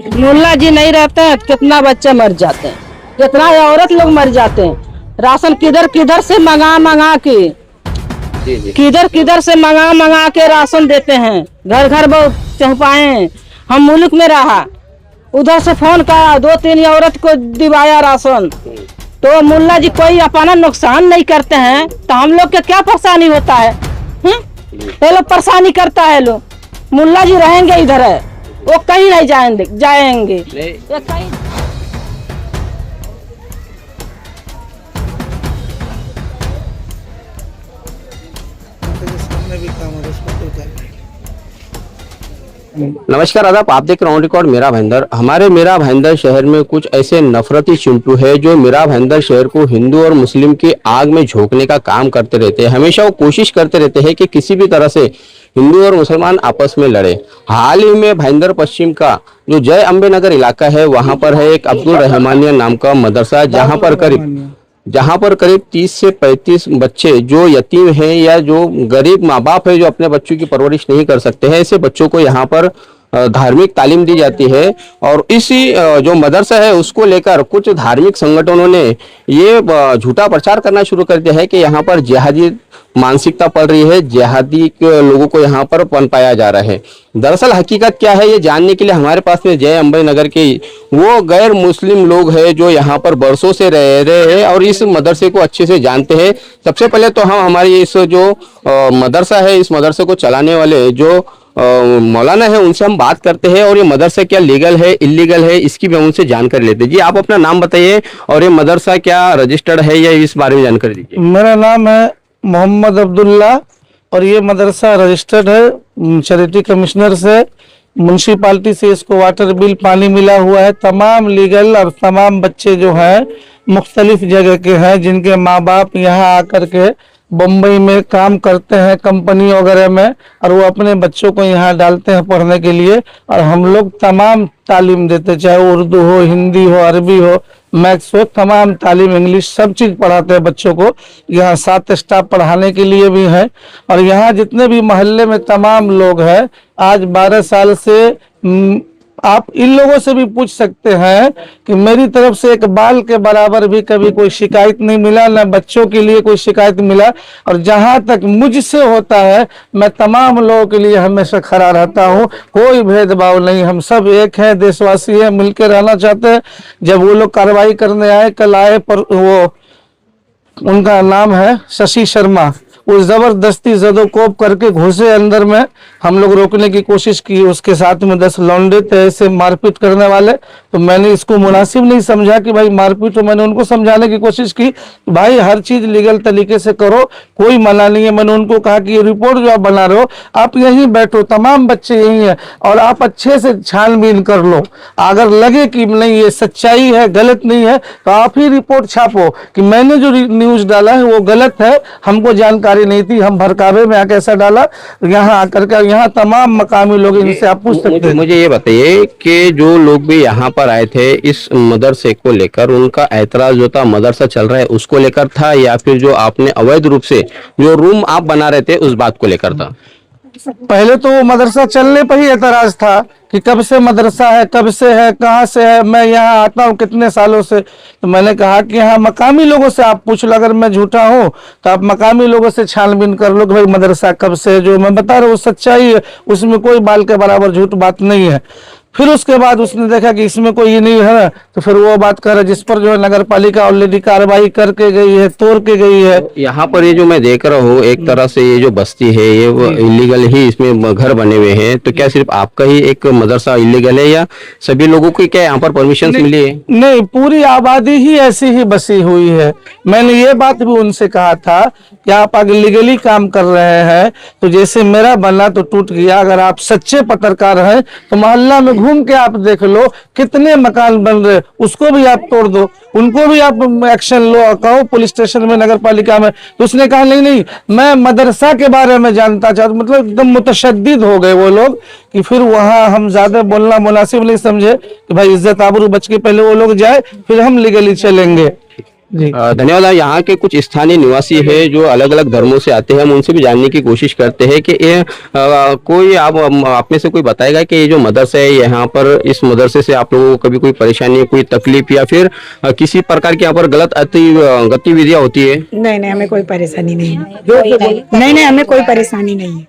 मुल्ला जी नहीं रहते हैं, कितना बच्चे मर जाते हैं, कितना औरत लोग मर जाते हैं। राशन किधर किधर से मंगा मंगा के, किधर किधर से मंगा मंगा के राशन देते हैं। घर घर वो पहुँचाए हैं। हम मुल्क में रहा, उधर से फोन करा, 2-3 औरत को दिवाया राशन। तो मुल्ला जी कोई अपना नुकसान नहीं करते हैं, तो हम लोग के क्या परेशानी होता है? ये लोग परेशानी करता है। लोग मुल्ला जी रहेंगे इधर है, वो कहीं नहीं जाएंगे। ये कहीं नमस्कार आदाब, आप देख रहे हो रिकॉर्ड मेरा भाईंदर। हमारे मेरा भाईंदर शहर में कुछ ऐसे नफरती चिंटू है जो मेरा भाईंदर शहर को हिंदू और मुस्लिम की आग में झोंकने का काम करते रहते हैं। हमेशा वो कोशिश करते रहते हैं कि किसी भी तरह से हिंदू और मुसलमान आपस में लड़े। हाल ही में भाईंदर पश्चिम का जो जय अम्बे नगर इलाका है, वहां पर है एक अब्दुल रहमानिया नाम का मदरसा, जहां पर करीब 30 से 35 बच्चे जो यतीम हैं या जो गरीब माँ बाप है, जो अपने बच्चों की परवरिश नहीं कर सकते हैं, ऐसे बच्चों को यहाँ पर धार्मिक तालीम दी जाती है। और इसी जो मदरसा है उसको लेकर कुछ धार्मिक संगठनों ने ये झूठा प्रचार करना शुरू कर दिया है कि यहाँ पर जिहादी मानसिकता पड़ रही है, जिहादी लोगों को यहाँ पर पनपाया जा रहा है। दरअसल हकीकत क्या है ये जानने के लिए हमारे पास में जय अम्बे नगर के वो गैर मुस्लिम लोग हैं जो यहाँ पर बरसों से रह रहे हैं और इस मदरसे को अच्छे से जानते हैं। सबसे पहले तो हम हमारी इस जो मदरसा है, इस मदरसे को चलाने वाले जो मौलाना है उनसे हम बात करते हैं और ये मदरसा क्या लीगल है इलीगल है इसकी भी उनसे जानकारी लेते हैं। जी आप अपना नाम बताइए और ये मदरसा क्या रजिस्टर्ड है या इस बारे में जानकारी दीजिए। मेरा नाम है मोहम्मद अब्दुल्ला और ये मदरसा रजिस्टर्ड है चैरिटी कमिश्नर से, म्यूनसिपालिटी से इसको वाटर बिल पानी मिला हुआ है, तमाम लीगल और तमाम बच्चे जो हैं मुख्तलिफ जगह के हैं जिनके माँ बाप यहाँ आकर के बम्बई में काम करते हैं कंपनी वगैरह में और वो अपने बच्चों को यहाँ डालते हैं पढ़ने के लिए। और हम लोग तमाम तालीम देते, चाहे उर्दू हो, हिंदी हो, अरबी हो, मैथ्स हो, तमाम तालीम, इंग्लिश, सब चीज़ पढ़ाते हैं बच्चों को। यहाँ 7 स्टाफ पढ़ाने के लिए भी है। और यहाँ जितने भी मोहल्ले में तमाम लोग हैं, आज 12 साल से आप इन लोगों से भी पूछ सकते हैं कि मेरी तरफ से एक बाल के बराबर भी कभी कोई शिकायत नहीं मिला, न बच्चों के लिए कोई शिकायत मिला। और जहां तक मुझसे होता है मैं तमाम लोगों के लिए हमेशा खड़ा रहता हूं, कोई भेदभाव नहीं। हम सब एक हैं, देशवासी हैं, मिलकर रहना चाहते हैं। जब वो लोग कार्रवाई करने आए, कल आए, पर वो उनका नाम है शशि शर्मा, वो जबरदस्ती जदोकोब करके घुसे अंदर में। हम लोग रोकने की कोशिश की, उसके साथ में 10 लौंडे थे ऐसे मारपीट करने वाले। तो मैंने इसको मुनासिब नहीं समझा कि भाई मारपीट, तो मैंने उनको समझाने की कोशिश की भाई हर चीज लीगल तरीके से करो, कोई मना नहीं है। मैंने उनको कहा कि ये रिपोर्ट जो आप बना रहे हो आप यहीं बैठो, तमाम बच्चे यहीं हैं और आप अच्छे से छानबीन कर लो। अगर लगे कि नहीं ये सच्चाई है, गलत नहीं है, तो आप ही रिपोर्ट छापो कि मैंने जो न्यूज डाला है वो गलत है, हमको जानकारी नहीं थी, हम भड़कावे में आके ऐसा डाला। यहाँ आकर के यहाँ तमाम मकामी लोग, इनसे आप पूछ सकते हैं। मुझे ये बताइए कि जो लोग भी यहाँ पर आए थे इस मदरसे को लेकर, उनका ऐतराज जो था मदरसा चल रहा है उसको लेकर था या फिर जो आपने अवैध रूप से जो रूम आप बना रहे थे उस बात को लेकर था? पहले तो मदरसा चलने पर ही एतराज था कि कब से मदरसा है, कब से है, कहाँ से है, मैं यहाँ आता हूँ कितने सालों से। तो मैंने कहा कि हाँ मकामी लोगों से आप पूछ लो, अगर मैं झूठा हूँ तो आप मकामी लोगों से छानबीन कर लो कि भाई मदरसा कब से है। जो मैं बता रहा हूँ सच्चाई है, उसमें कोई बाल के बराबर झूठ बात नहीं है। फिर उसके बाद उसने देखा कि इसमें कोई ये नहीं है, तो फिर वो बात कर, जिस पर जो है नगर पालिका ऑलरेडी कार्रवाई करके गई है, तोड़ के गई है। यहाँ पर ये जो मैं देख रहा हूँ एक तरह से ये जो बस्ती है ये वो इलीगल ही इसमें घर बने हुए हैं, तो क्या सिर्फ आपका ही एक मदरसा इलीगल है या सभी लोगों की क्या यहाँ पर परमिशन मिली है? नहीं, पूरी आबादी ही ऐसी ही बसी हुई है। मैंने ये बात भी उनसे कहा था कि आप अगर लीगली काम कर रहे हैं तो जैसे मेरा बना तो टूट गया, अगर आप सच्चे पत्रकार हैं तो मोहल्ला में घूम के आप देख लो कितने मकान बन रहे, उसको भी आप तोड़ दो, उनको भी आप एक्शन लो, कहो पुलिस स्टेशन में, नगर पालिका में। तो उसने कहा नहीं नहीं मैं मदरसा के बारे में जानता चाहता, मतलब एकदम मुतशद्दिद हो गए वो लोग कि फिर वहां हम ज्यादा बोलना मुनासिब नहीं समझे कि भाई इज्जत आबरू बच के पहले वो लोग जाए फिर हम लीगली चलेंगे। जी। धन्यवाद। यहाँ के कुछ स्थानीय निवासी है जो अलग अलग धर्मों से आते हैं, हम उनसे भी जानने की कोशिश करते हैं कि ये कोई आप में से कोई बताएगा कि ये जो मदरसा है यहाँ पर, इस मदरसे से आप लोगों को कभी कोई परेशानी, कोई तकलीफ या फिर किसी प्रकार की यहाँ पर गलत गतिविधियाँ होती है? नहीं नहीं, हमें कोई परेशानी नहीं है। नहीं नहीं, हमें कोई परेशानी नहीं है।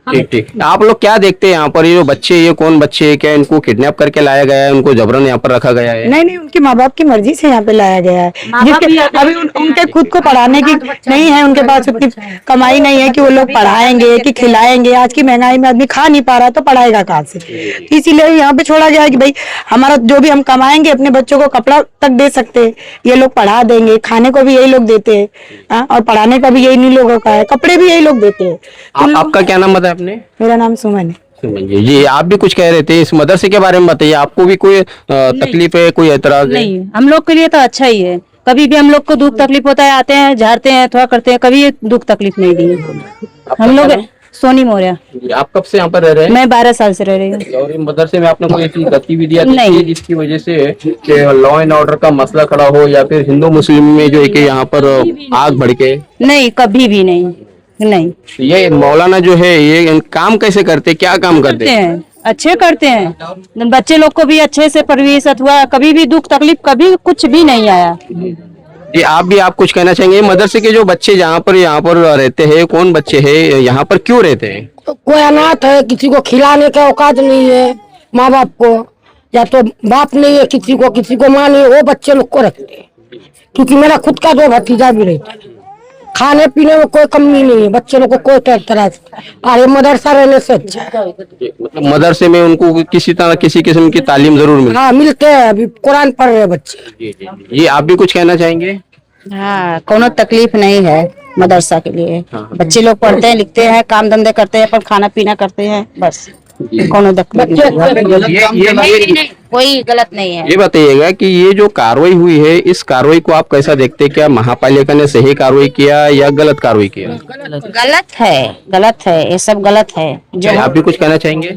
ठीक ठीक। आप लोग क्या देखते हैं यहाँ पर, ये जो बच्चे, ये कौन बच्चे है? क्या इनको किडनैप करके लाया गया है, उनको जबरन यहाँ पर रखा गया है? नहीं नहीं, उनके माँ बाप की मर्जी से यहाँ पे लाया गया है। जिसके अभी उनके खुद को पढ़ाने की नहीं है, उनके पास उतनी कमाई नहीं है कि वो लोग पढ़ाएंगे कि खिलाएंगे। आज की महंगाई में आदमी खा नहीं पा रहा तो पढ़ाएगा कहाँ से? तो इसीलिए यहाँ पे छोड़ा गया है कि भाई हमारा जो भी हम कमाएंगे अपने बच्चों को कपड़ा तक दे सकते हैं, ये लोग पढ़ा देंगे। खाने को भी यही लोग देते हैं और पढ़ाने का भी यही लोगों का है, कपड़े भी यही लोग देते हैं। आपका क्या नाम बताया आपने? मेरा नाम सुमन है। जी, आप भी कुछ कह रहे थे इस मदरसे के बारे में, बताइए। आपको भी कोई तकलीफ है, कोई एतराज है? नहीं, हम लोग के लिए तो अच्छा ही है। कभी भी हम लोग को दुख तकलीफ होता है, आते हैं, झाड़ते हैं, थोड़ा करते हैं, कभी दुख तकलीफ नहीं दी है। हम लोग सोनी मौर्य। आप कब से यहाँ पर रह रहे हैं? मैं 12 साल से रह रही हूँ। और इन मदरसे में आपने कोई ऐसी गतिविधियां देखी नहीं। है जिसकी वजह से लॉ एंड ऑर्डर का मसला खड़ा हो, या फिर हिंदू मुस्लिम में जो है कि यहाँ पर आग भड़के? नहीं, कभी भी नहीं। नहीं ये मौलाना जो है ये काम कैसे करते, क्या काम करते हैं? अच्छे करते हैं, बच्चे लोग को भी अच्छे से परवरिश हुआ, कभी भी दुख तकलीफ कभी कुछ भी नहीं आया। जी, आप कुछ कहना चाहेंगे? मदरसे के जो बच्चे यहाँ पर रहते हैं, कौन बच्चे हैं यहाँ पर, क्यों रहते हैं? कोई अनाथ है, किसी को खिलाने का औकात नहीं है माँ बाप को, या तो बाप नहीं है किसी को माँ नहीं है, वो बच्चे लोग को रखते हैं। क्योंकि मेरा खुद का 2 भतीजा भी रहता है, खाने पीने में कोई कमी नहीं है, बच्चे लोग को कोई तरह से। अरे मदरसा रहने से अच्छा है। मतलब मदरसे में उनको किसी तरह किसी किस्म की तालीम जरूर मिलती है? हाँ, मिलते हैं। अभी कुरान पढ़ रहे बच्चे। ये आप भी कुछ कहना चाहेंगे? हाँ, कोनो तकलीफ नहीं है मदरसा के लिए। बच्चे लोग पढ़ते हैं, लिखते हैं, काम धंधे करते हैं, पर खाना पीना करते हैं, बस। कोनो तकलीफ कोई गलत नहीं है। ये बताइएगा कि ये जो कार्रवाई हुई है, इस कार्रवाई को आप कैसा देखते हैं? क्या महापालिका ने सही कार्रवाई किया या गलत कार्रवाई किया? गलत है, ये सब गलत है। जो आप भी कुछ कहना चाहेंगे?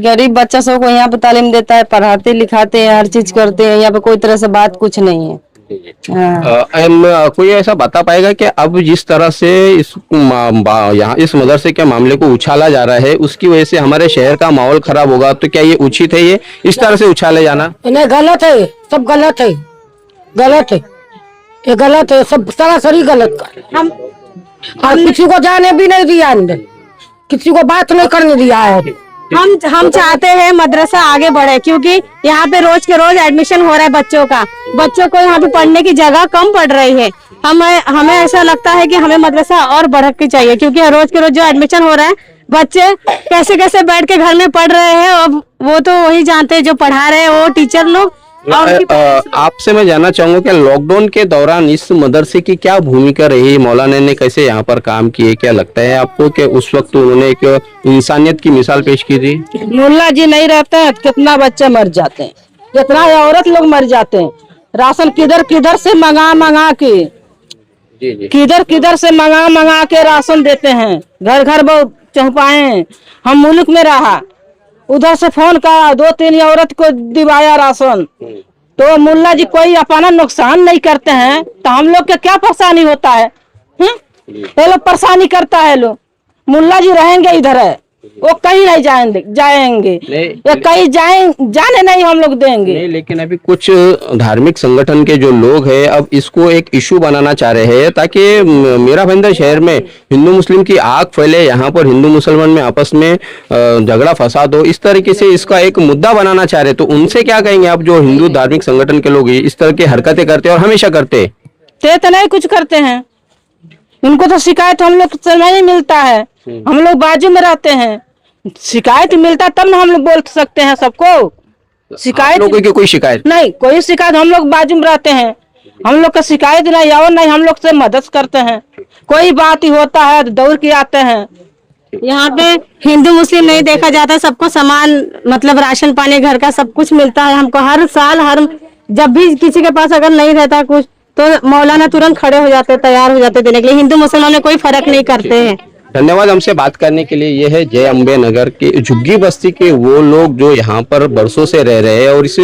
गरीब बच्चा सब को यहाँ पे तालीम देता है, पढ़ाते लिखाते हैं, हर चीज करते हैं। यहाँ पे कोई तरह से बात कुछ नहीं है। कोई ऐसा बता पाएगा कि अब जिस तरह से यहाँ इस मदरसे के मामले को उछाला जा रहा है, उसकी वजह से हमारे शहर का माहौल खराब होगा, तो क्या ये उचित है ये इस तरह से उछाले जाना? नहीं, गलत है, सब गलत है, ये गलत है, सब सरासरी गलत कर। हम और किसी को जाने भी नहीं दिया अंदर, किसी को बात नहीं करने दिया है। हम चाहते हैं मदरसा आगे बढ़े, क्योंकि यहाँ पे रोज के रोज एडमिशन हो रहा है बच्चों को यहाँ पे पढ़ने की जगह कम पड़ रही है। हमें ऐसा लगता है कि हमें मदरसा और बढ़ती चाहिए, क्योंकि रोज के रोज जो एडमिशन हो रहा है, बच्चे कैसे कैसे बैठ के घर में पढ़ रहे हैं, और वो तो वही जानते हैं जो पढ़ा रहे हैं, वो टीचर लोग। आपसे मैं जानना चाहूंगा कि लॉकडाउन के दौरान इस मदरसे की क्या भूमिका रही? मौलाना ने कैसे यहाँ पर काम किए? क्या लगता है आपको कि उस वक्त उन्होंने एक इंसानियत की मिसाल पेश की थी? मुल्ला जी नहीं रहते हैं, कितना बच्चे मर जाते हैं, कितना औरत लोग मर जाते हैं। राशन किधर किधर से मंगा के, किधर से मंगा के राशन देते हैं। घर घर बहुत चौपाए। हम मुल्क में रहा, उधर से फोन करा, 2-3 औरत को दिवाया राशन। तो मुल्ला जी कोई अपना नुकसान नहीं करते हैं, तो हम लोग के क्या परेशानी होता है? ये लोग परेशानी करता है। लोग मुल्ला जी रहेंगे इधर है, वो कहीं नहीं जाएंगे, या कहीं जाने नहीं हम लोग देंगे नहीं। लेकिन अभी कुछ धार्मिक संगठन के जो लोग हैं अब इसको एक इशू बनाना चाह रहे हैं, ताकि मेरा भाईंदर शहर में हिंदू मुस्लिम की आग फैले, यहाँ पर हिंदू मुसलमान में आपस में झगड़ा फसाद हो, इस तरीके से इसका एक मुद्दा बनाना चाह रहे। तो उनसे क्या कहेंगे आप, जो हिंदू धार्मिक संगठन के लोग इस तरह की हरकतें करते और हमेशा करते? तो नहीं कुछ करते हैं, इनको तो शिकायत हम लोग से नहीं मिलता है। हम लोग बाजू में रहते हैं, शिकायत मिलता तब ना हम लोग बोल सकते हैं सबको। शिकायत लोगों की कोई शिकायत नहीं, कोई शिकायत, हम लोग बाजू में रहते हैं, हम लोग का शिकायत नहीं और नहीं, हम लोग से मदद करते हैं। कोई बात ही होता है तो दौड़ के आते हैं। यहाँ पे हिंदू मुस्लिम नहीं देखा जाता, सबको समान मतलब राशन पानी घर का सब कुछ मिलता है हमको। हर साल जब भी किसी के पास अगर नहीं रहता कुछ, तो मौलाना तुरंत खड़े हो जाते, तैयार हो जाते देने के लिए। हिंदू मुसलमान में कोई फर्क नहीं करते हैं। धन्यवाद हमसे बात करने के लिए। ये है जय अम्बे नगर के झुग्गी बस्ती के वो लोग जो यहाँ पर बरसों से रह रहे हैं और इस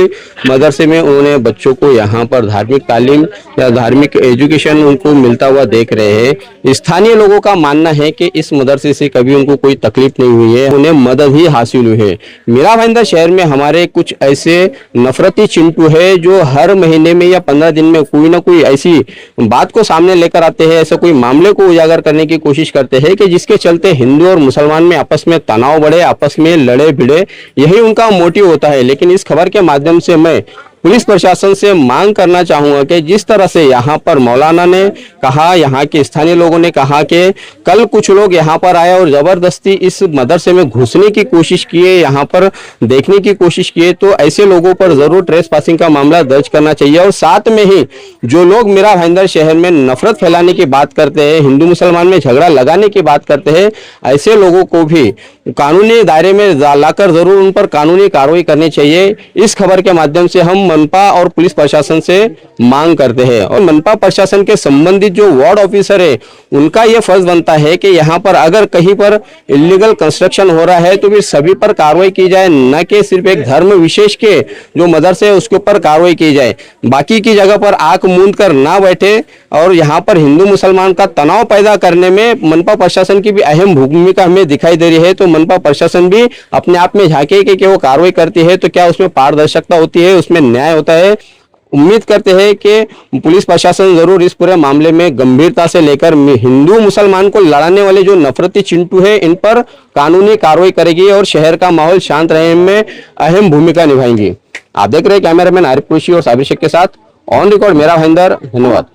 मदरसे में उन्होंने बच्चों को यहाँ पर धार्मिक तालीम या धार्मिक एजुकेशन उनको मिलता हुआ देख रहे हैं। स्थानीय लोगों का मानना है कि इस मदरसे से कभी उनको कोई तकलीफ नहीं हुई है, उन्हें मदद ही हासिल हुई है। मीरा भाईंदर शहर में हमारे कुछ ऐसे नफरती चिंटू है जो हर महीने में या 15 दिन में कोई ना कोई ऐसी बात को सामने लेकर आते हैं, ऐसे कोई मामले को उजागर करने की कोशिश करते हैं कि जिसके चलते हिंदू और मुसलमान में आपस में तनाव बढ़े, आपस में लड़े भिड़े, यही उनका मोटिव होता है। लेकिन इस खबर के माध्यम से मैं पुलिस प्रशासन से मांग करना चाहूंगा कि जिस तरह से यहाँ पर मौलाना ने कहा, यहाँ के स्थानीय लोगों ने कहा कि कल कुछ लोग यहाँ पर आए और जबरदस्ती इस मदरसे में घुसने की कोशिश किए, यहाँ पर देखने की कोशिश किए, तो ऐसे लोगों पर जरूर ट्रेस पासिंग का मामला दर्ज करना चाहिए। और साथ में ही जो लोग मीरा भाईंदर शहर में नफरत फैलाने की बात करते हैं, हिंदू मुसलमान में झगड़ा लगाने की बात करते हैं, ऐसे लोगों को भी कानूनी दायरे में लाकर जरूर उन पर कानूनी कार्रवाई करनी चाहिए। इस खबर के माध्यम से हम मनपा और पुलिस प्रशासन से मांग करते हैं। और मनपा प्रशासन के संबंधित जो वार्ड ऑफिसर है उनका यह फर्ज बनता है कि यहाँ पर अगर कहीं पर इलीगल कंस्ट्रक्शन हो रहा है तो फिर सभी पर कार्रवाई की जाए, न कि सिर्फ एक धर्म विशेष के जो मदरसे है उसके ऊपर कार्रवाई की जाए। बाकी की जगह पर आंख मूंद कर ना बैठे और यहाँ पर हिंदू मुसलमान का तनाव पैदा करने में मनपा प्रशासन की भी अहम भूमिका हमें दिखाई दे रही है। तो मनपा प्रशासन भी अपने आप में झांके कि वो कार्रवाई करती है तो क्या उसमें पारदर्शिता होती है, उसमें न्याय होता है। उम्मीद करते हैं कि पुलिस प्रशासन जरूर इस पूरे मामले में गंभीरता से लेकर हिंदू मुसलमान को लड़ाने वाले जो नफरती चिंटू है इन पर कानूनी कार्रवाई करेगी और शहर का माहौल शांत रहने में अहम भूमिका निभाएंगी। आप देख रहे हैं कैमरामैन आरिफ कुरैशी और साबिर शेख के साथ ऑन रिकॉर्ड मीरा भाईंदर। धन्यवाद।